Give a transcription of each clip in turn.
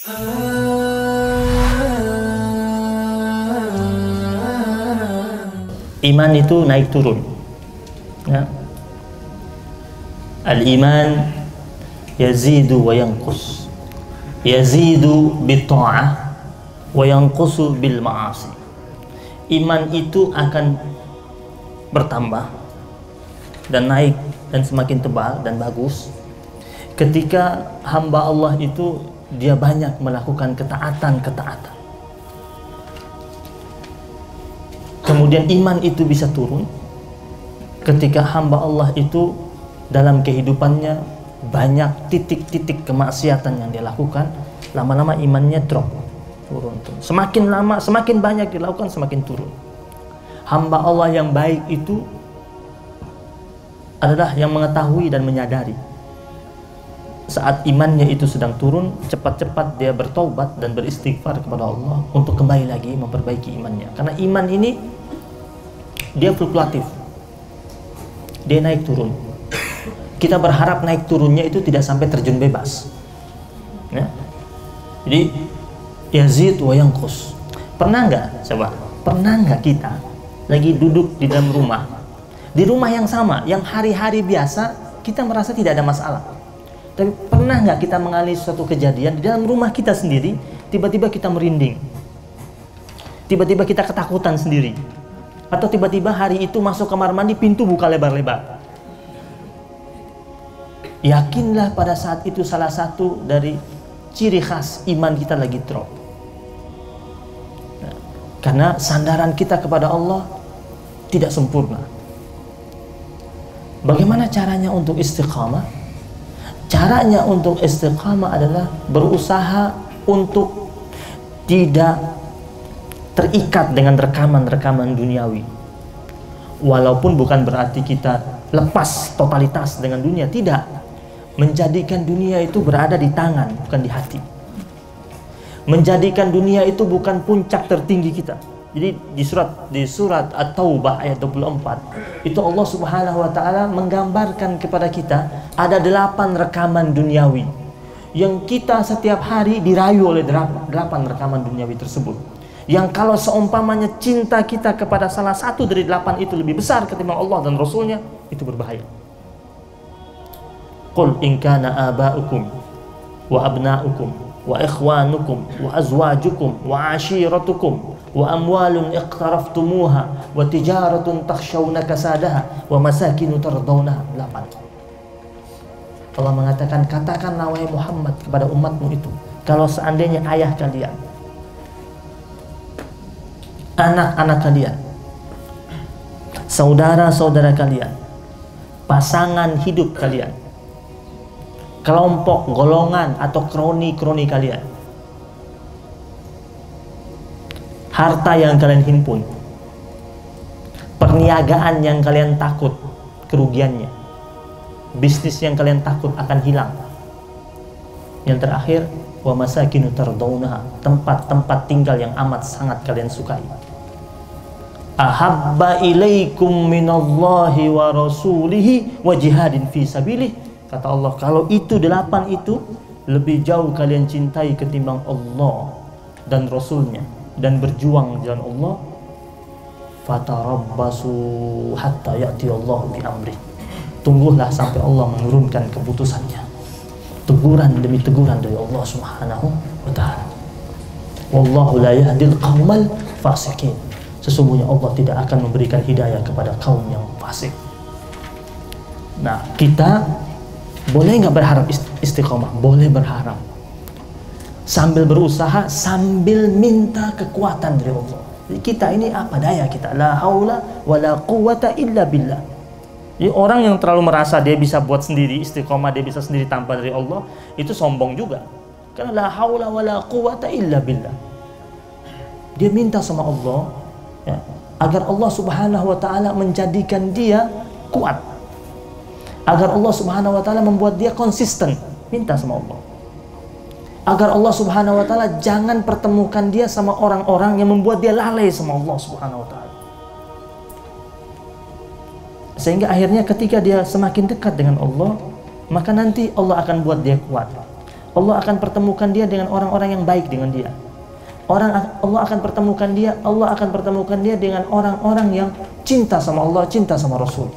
Iman itu naik turun, ya. Al-iman yazidu wa yanqus, yazidu bitta'ah wa yanqusu bil ma'asi. Iman itu akan bertambah dan naik dan semakin tebal dan bagus ketika hamba Allah itu dia banyak melakukan ketaatan. Kemudian iman itu bisa turun ketika hamba Allah itu dalam kehidupannya banyak titik-titik kemaksiatan yang dia lakukan. Lama-lama imannya drop, turun. Semakin lama, semakin banyak dilakukan, semakin turun. Hamba Allah yang baik itu adalah yang mengetahui dan menyadari saat imannya itu sedang turun, cepat-cepat dia bertaubat dan beristighfar kepada Allah untuk kembali lagi memperbaiki imannya. Karena iman ini dia fluktuatif, dia naik turun. Kita berharap naik turunnya itu tidak sampai terjun bebas, ya. Jadi yazid wa yanqus. Pernah nggak, coba, pernah nggak kita lagi duduk di dalam rumah, di rumah yang sama, yang hari-hari biasa kita merasa tidak ada masalah, tapi pernah nggak kita mengalami suatu kejadian di dalam rumah kita sendiri, tiba-tiba kita merinding, tiba-tiba kita ketakutan sendiri, atau tiba-tiba hari itu masuk kamar mandi pintu buka lebar-lebar? Yakinlah pada saat itu salah satu dari ciri khas iman kita lagi drop. Karena sandaran kita kepada Allah tidak sempurna. Bagaimana caranya untuk istiqamah? Caranya untuk istiqamah adalah berusaha untuk tidak terikat dengan rekaman-rekaman duniawi. Walaupun bukan berarti kita lepas totalitas dengan dunia, tidak. Menjadikan dunia itu berada di tangan, bukan di hati. Menjadikan dunia itu bukan puncak tertinggi kita. Jadi di surat At-Taubah ayat 24 itu Allah Subhanahu wa taala menggambarkan kepada kita ada 8 rekaman duniawi yang kita setiap hari dirayu oleh 8 rekaman duniawi tersebut. Yang kalau seumpamanya cinta kita kepada salah satu dari 8 itu lebih besar ketimbang Allah dan Rasulnya, itu berbahaya. Qul in kana aba'ukum wa abna'ukum wa ikhwanukum wa azwajukum wa ashiratukum wa amwalun iqtaraftumuha wa tijaratun takhshawna kasadaha wa masakinu tardawnaha. 8. Allah mengatakan, katakanlah wahai Muhammad kepada umatmu itu, kalau seandainya ayah kalian, anak-anak kalian, saudara-saudara kalian, pasangan hidup kalian, kelompok, golongan atau kroni-kroni kalian, harta yang kalian himpun, perniagaan yang kalian takut kerugiannya, bisnis yang kalian takut akan hilang, yang terakhir wa masakinu tardawnaha, tempat-tempat tinggal yang amat sangat kalian sukai, ahabba ilaikum minallahi wa rasulihi wa jihadin fi sabilih. Kata Allah, kalau itu 8 itu lebih jauh kalian cintai ketimbang Allah dan Rasulnya dan berjuang di jalan Allah, fatarabbasu hatta ya'ti Allah bi amri. Tunggulah sampai Allah menurunkan keputusannya. Teguran demi teguran dari Allah Subhanahu wa ta'ala. Wallahu la yahdil qaumal fasikin. Sesungguhnya Allah tidak akan memberikan hidayah kepada kaum yang fasik. Nah, kita boleh nggak berharap istiqomah? Boleh berharap. Sambil berusaha, sambil minta kekuatan dari Allah. Jadi kita ini apa daya kita? La haula wa la quwata illa billah. Jadi orang yang terlalu merasa dia bisa buat sendiri istiqomah, dia bisa sendiri tanpa dari Allah, itu sombong juga. Karena la haula wa la quwata illa billah. Dia minta sama Allah, ya, agar Allah Subhanahu wa ta'ala menjadikan dia kuat, agar Allah Subhanahu wa ta'ala membuat dia konsisten. Minta sama Allah agar Allah Subhanahu wa ta'ala jangan pertemukan dia sama orang-orang yang membuat dia lalai sama Allah Subhanahu wa ta'ala, sehingga akhirnya ketika dia semakin dekat dengan Allah, maka nanti Allah akan buat dia kuat. Allah akan pertemukan dia dengan orang-orang yang baik dengan dia. Allah akan pertemukan dia dengan orang-orang yang cinta sama Allah, cinta sama Rasul.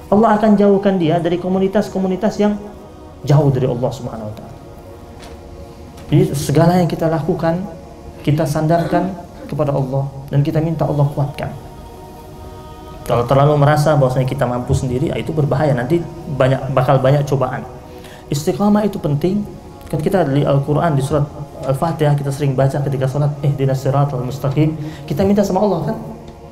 Allah akan jauhkan dia dari komunitas-komunitas yang jauh dari Allah Subhanahu wa taala. Jadi segala yang kita lakukan, kita sandarkan kepada Allah dan kita minta Allah kuatkan. Kalau terlalu merasa bahwasanya kita mampu sendiri, itu berbahaya, nanti bakal banyak cobaan. Istiqamah itu penting. Kan kita di Al-Qur'an di surat Al-Fatihah kita sering baca ketika salat, ihdinas siratal mustaqim. Kita minta sama Allah kan,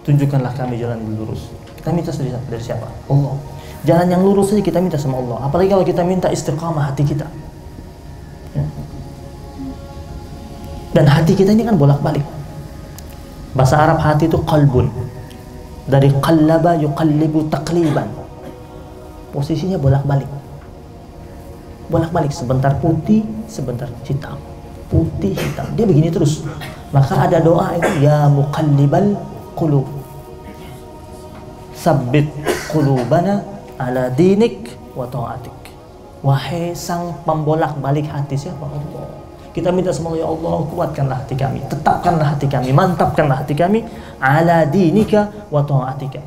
tunjukkanlah kami jalan yang lurus. Kita minta dari siapa? Allah. Jalan yang lurus saja kita minta sama Allah. Apalagi kalau kita minta istiqamah hati kita. Ya. Dan hati kita ini kan bolak-balik. Bahasa Arab hati itu qalbun. Dari qallaba yuqallibu taqliban. Posisinya bolak-balik. Bolak-balik, sebentar putih, sebentar hitam. Putih, hitam. Dia begini terus. Maka ada doa itu, ya muqallibal qulub, sabbit qulubana ala dinik wa ta'atik. Wahai sang pembolak-balik hati, siapa? Allah. Kita minta semoga ya Allah kuatkanlah hati kami, tetapkanlah hati kami, mantapkanlah hati kami ala dinika wa ta'atika,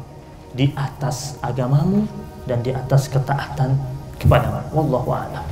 di atas agamamu dan di atas ketaatan kepadamu. Wallahu a'lam.